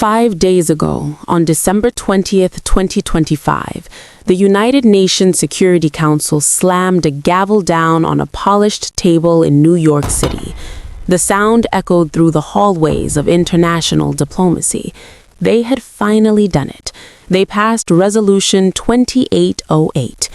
5 days ago, on December 20th, 2025, the United Nations Security Council slammed a gavel down on a polished table in New York City. The sound echoed through the hallways of international diplomacy. They had finally done it. They passed Resolution 2808.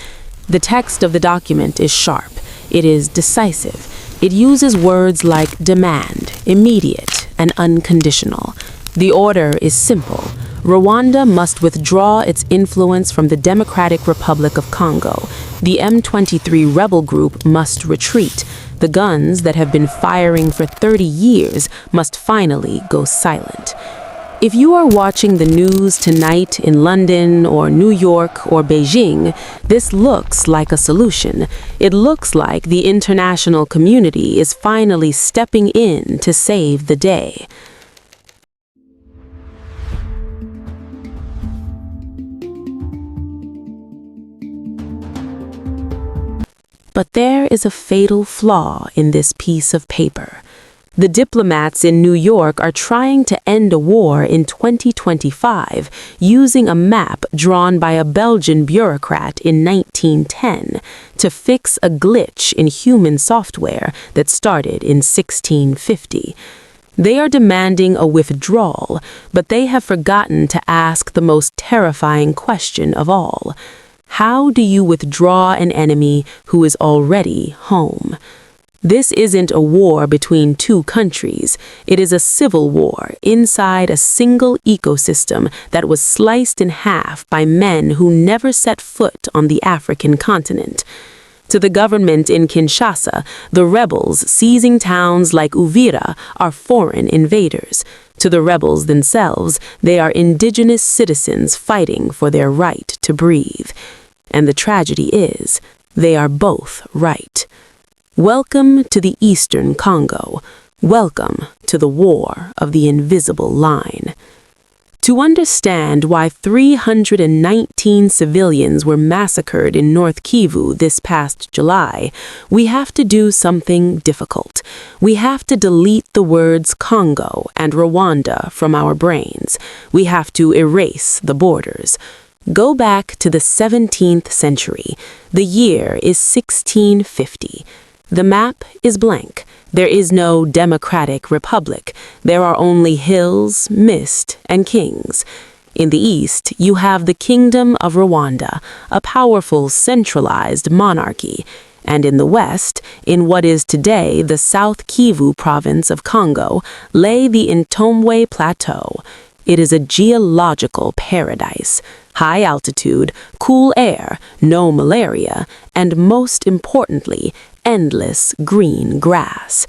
The text of the document is sharp. It is decisive. It uses words like demand, immediate, and unconditional. The order is simple. Rwanda must withdraw its influence from the Democratic Republic of Congo. The M23 rebel group must retreat. The guns that have been firing for 30 years must finally go silent. If you are watching the news tonight in London or New York or Beijing, this looks like a solution. It looks like the international community is finally stepping in to save the day. But there is a fatal flaw in this piece of paper. The diplomats in New York are trying to end a war in 2025 using a map drawn by a Belgian bureaucrat in 1910 to fix a glitch in human software that started in 1650. They are demanding a withdrawal, but they have forgotten to ask the most terrifying question of all. How do you withdraw an enemy who is already home? This isn't a war between two countries. It is a civil war inside a single ecosystem that was sliced in half by men who never set foot on the African continent. To the government in Kinshasa, the rebels seizing towns like Uvira are foreign invaders. To the rebels themselves, they are indigenous citizens fighting for their right to breathe. And the tragedy is, they are both right. Welcome to the Eastern Congo. Welcome to the War of the Invisible Line. To understand why 319 civilians were massacred in North Kivu this past July, we have to do something difficult. We have to delete the words Congo and Rwanda from our brains. We have to erase the borders. Go back to the 17th century. The year is 1650. The map is blank. There is no democratic republic. There are only hills, mist, and kings. In the east, you have the Kingdom of Rwanda, a powerful centralized monarchy. And in the west, in what is today the South Kivu province of Congo, lay the Ntombwe Plateau. It is a geological paradise. High altitude, cool air, no malaria, and most importantly, endless green grass.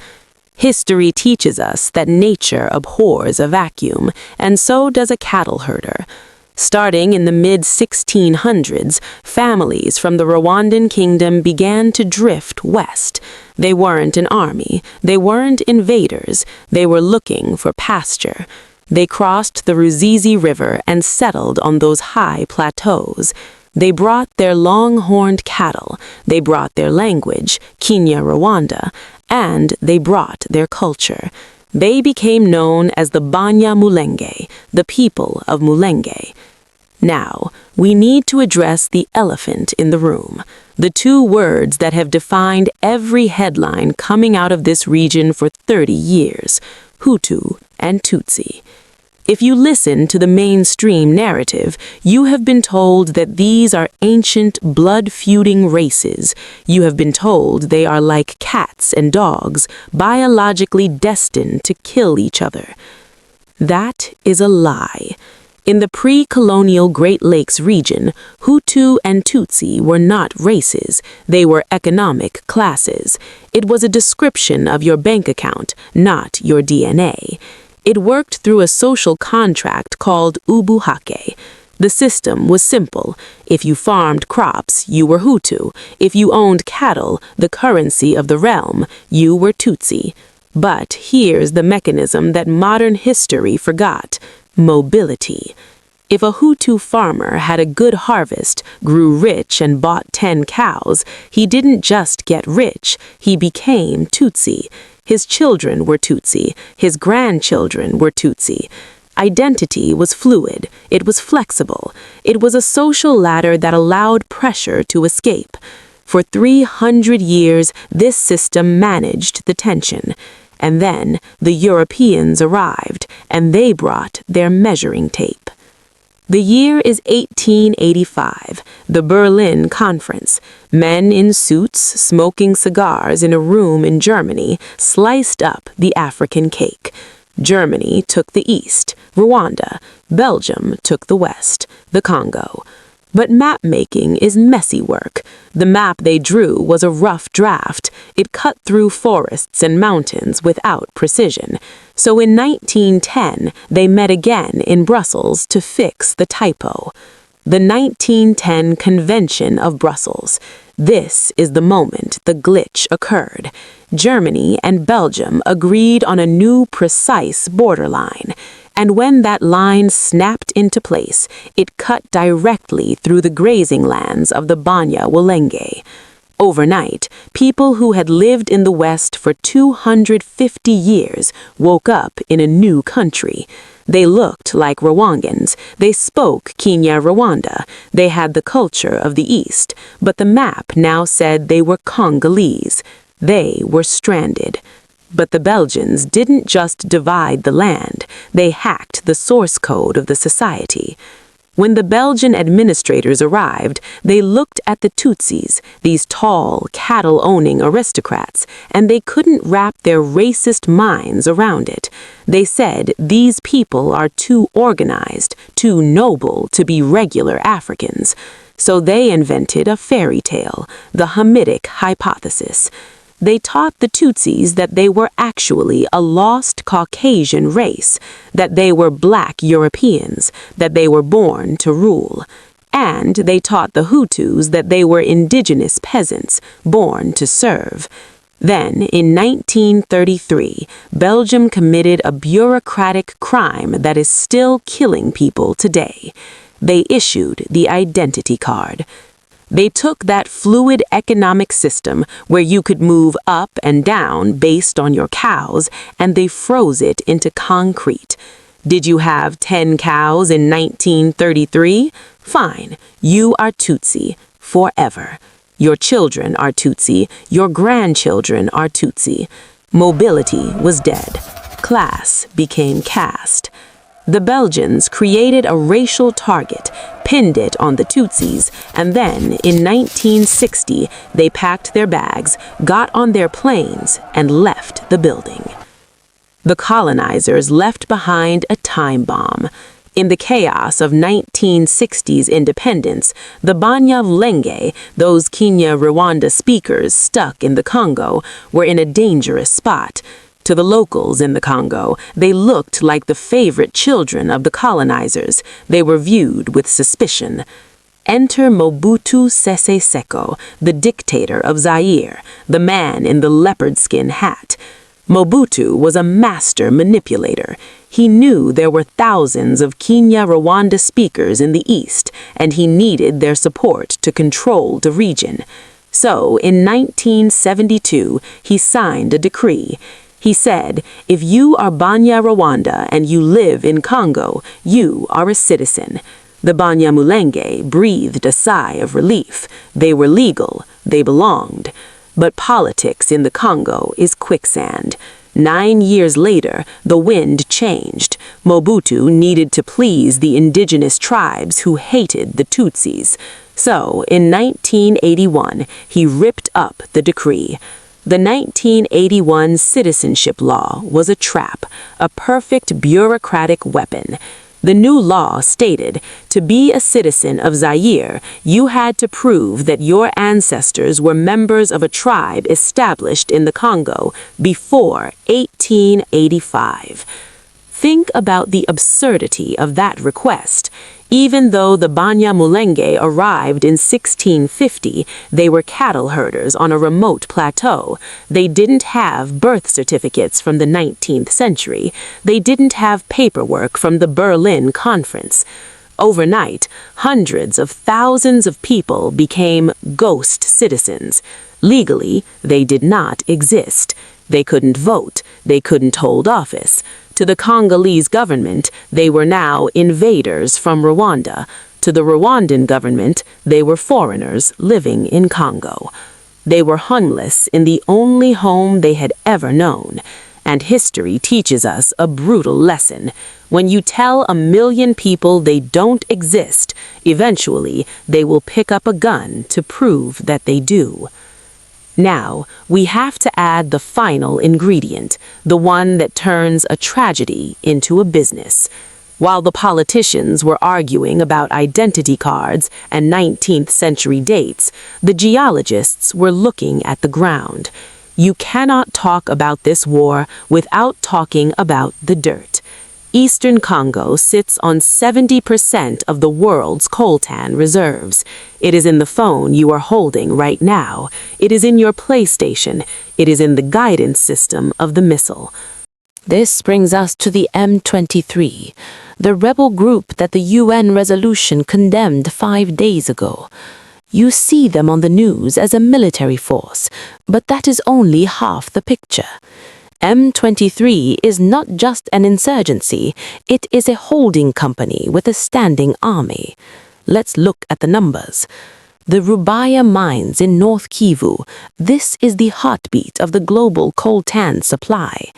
History teaches us that nature abhors a vacuum, and so does a cattle herder. Starting in the mid-1600s, families from the Rwandan kingdom began to drift west. They weren't an army, they weren't invaders, they were looking for pasture. They crossed the Ruzizi River and settled on those high plateaus. They brought their long-horned cattle, they brought their language, Kinyarwanda, and they brought their culture. They became known as the Banyamulenge, the people of Mulenge. Now, we need to address the elephant in the room, the two words that have defined every headline coming out of this region for 30 years, Hutu and Tutsi. If you listen to the mainstream narrative, you have been told that these are ancient, blood-feuding races. You have been told they are like cats and dogs, biologically destined to kill each other. That is a lie. In the pre-colonial Great Lakes region, Hutu and Tutsi were not races. They were economic classes. It was a description of your bank account, not your DNA. It worked through a social contract called ubuhake. The system was simple. If you farmed crops, you were Hutu. If you owned cattle, the currency of the realm, you were Tutsi. But here's the mechanism that modern history forgot: mobility. If a Hutu farmer had a good harvest, grew rich and bought 10 cows, he didn't just get rich, he became Tutsi. His children were Tutsi. His grandchildren were Tutsi. Identity was fluid, it was flexible, it was a social ladder that allowed pressure to escape. For 300 years, this system managed the tension. And then the Europeans arrived, and they brought their measuring tape. The year is 1885, the Berlin Conference. Men in suits, smoking cigars in a room in Germany, sliced up the African cake. Germany took the east, Rwanda. Belgium took the west, the Congo. But map-making is messy work. The map they drew was a rough draft. It cut through forests and mountains without precision. So in 1910, they met again in Brussels to fix the typo. The 1910 Convention of Brussels. This is the moment the glitch occurred. Germany and Belgium agreed on a new precise borderline. And when that line snapped into place, it cut directly through the grazing lands of the Banyamulenge. Overnight, people who had lived in the West for 250 years woke up in a new country. They looked like Rwandans. They spoke Kinyarwanda. They had the culture of the East, but the map now said they were Congolese. They were stranded. But the Belgians didn't just divide the land, they hacked the source code of the society. When the Belgian administrators arrived, they looked at the Tutsis, these tall, cattle-owning aristocrats, and they couldn't wrap their racist minds around it. They said these people are too organized, too noble to be regular Africans. So they invented a fairy tale, the Hamitic hypothesis. They taught the Tutsis that they were actually a lost Caucasian race, that they were black Europeans, that they were born to rule. And they taught the Hutus that they were indigenous peasants, born to serve. Then, in 1933, Belgium committed a bureaucratic crime that is still killing people today. They issued the identity card. They took that fluid economic system where you could move up and down based on your cows, and they froze it into concrete. Did you have 10 cows in 1933? Fine, you are Tutsi, forever. Your children are Tutsi, your grandchildren are Tutsi. Mobility was dead. Class became caste. The Belgians created a racial target, pinned it on the Tutsis, and then, in 1960, they packed their bags, got on their planes, and left the building. The colonizers left behind a time bomb. In the chaos of 1960s independence, the Banyamulenge, those Kinyarwanda speakers stuck in the Congo, were in a dangerous spot. To the locals in the Congo, they looked like the favorite children of the colonizers. They were viewed with suspicion. Enter Mobutu Sese Seko, the dictator of Zaire, the man in the leopard skin hat. Mobutu was a master manipulator. He knew there were thousands of Kinyarwanda speakers in the East, and he needed their support to control the region. So, in 1972, he signed a decree. He said, if you are Banyarwanda and you live in Congo, you are a citizen. The Banyamulenge breathed a sigh of relief. They were legal. They belonged. But politics in the Congo is quicksand. 9 years later, the wind changed. Mobutu needed to please the indigenous tribes who hated the Tutsis. So, in 1981, he ripped up the decree. The 1981 citizenship law was a trap, a perfect bureaucratic weapon. The new law stated, to be a citizen of Zaire, you had to prove that your ancestors were members of a tribe established in the Congo before 1885. Think about the absurdity of that request. Even though the Banyamulenge arrived in 1650, they were cattle herders on a remote plateau. They didn't have birth certificates from the 19th century. They didn't have paperwork from the Berlin Conference. Overnight, hundreds of thousands of people became ghost citizens. Legally, they did not exist. They couldn't vote. They couldn't hold office. To the Congolese government, they were now invaders from Rwanda. To the Rwandan government, they were foreigners living in Congo. They were homeless in the only home they had ever known. And history teaches us a brutal lesson. When you tell 1 million people they don't exist, eventually they will pick up a gun to prove that they do. Now, we have to add the final ingredient, the one that turns a tragedy into a business. While the politicians were arguing about identity cards and 19th century dates, the geologists were looking at the ground. You cannot talk about this war without talking about the dirt. Eastern Congo sits on 70% of the world's coltan reserves. It is in the phone you are holding right now. It is in your PlayStation. It is in the guidance system of the missile. This brings us to the M23, the rebel group that the UN resolution condemned 5 days ago. You see them on the news as a military force, but that is only half the picture. M23 is not just an insurgency, it is a holding company with a standing army. Let's look at the numbers. The Rubaya mines in North Kivu, this is the heartbeat of the global coltan supply.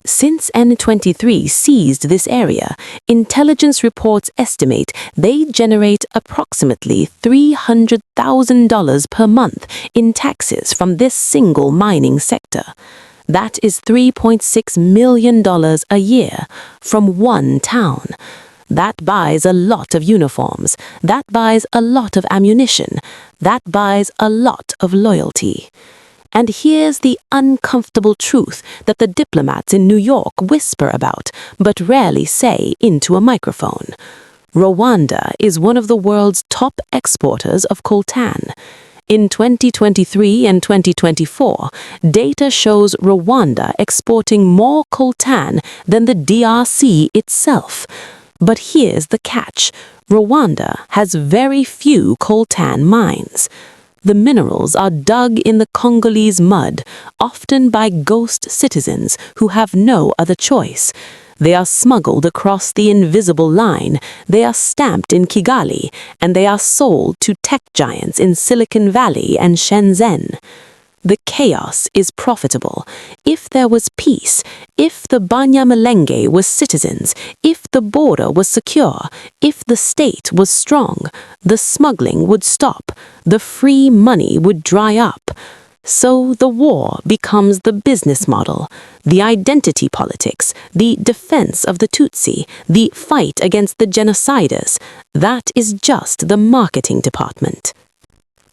Since M23 seized this area, intelligence reports estimate they generate approximately $300,000 per month in taxes from this single mining sector. That is $3.6 million a year from one town. That buys a lot of uniforms. That buys a lot of ammunition. That buys a lot of loyalty. And here's the uncomfortable truth that the diplomats in New York whisper about, but rarely say into a microphone. Rwanda is one of the world's top exporters of coltan. In 2023 and 2024, data shows Rwanda exporting more coltan than the DRC itself. But here's the catch. Rwanda has very few coltan mines. The minerals are dug in the Congolese mud, often by ghost citizens who have no other choice. They are smuggled across the invisible line, they are stamped in Kigali, and they are sold to tech giants in Silicon Valley and Shenzhen. The chaos is profitable. If there was peace, if the Banyamulenge was citizens, if the border was secure, if the state was strong, the smuggling would stop, the free money would dry up. So the war becomes the business model, the identity politics, the defense of the Tutsi, the fight against the genociders. That is just the marketing department.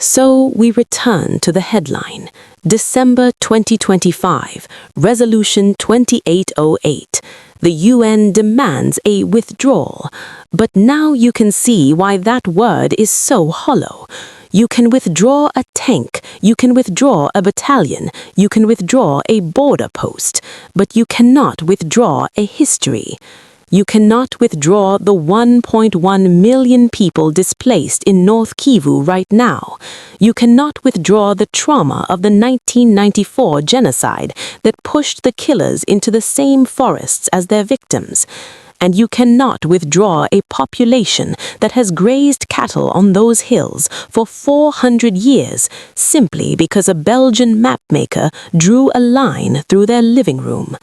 So we return to the headline, December 2025, Resolution 2808. The UN demands a withdrawal. But now you can see why that word is so hollow. You can withdraw a tank, you can withdraw a battalion, you can withdraw a border post, but you cannot withdraw a history. You cannot withdraw the 1.1 million people displaced in North Kivu right now. You cannot withdraw the trauma of the 1994 genocide that pushed the killers into the same forests as their victims. And you cannot withdraw a population that has grazed cattle on those hills for 400 years simply because a Belgian mapmaker drew a line through their living room.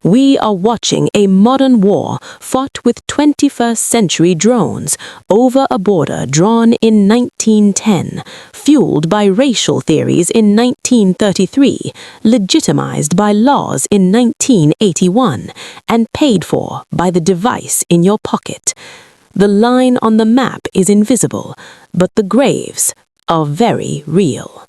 We are watching a modern war fought with 21st century drones over a border drawn in 1910, fueled by racial theories in 1933, legitimized by laws in 1981, and paid for by the device in your pocket. The line on the map is invisible, but the graves are very real.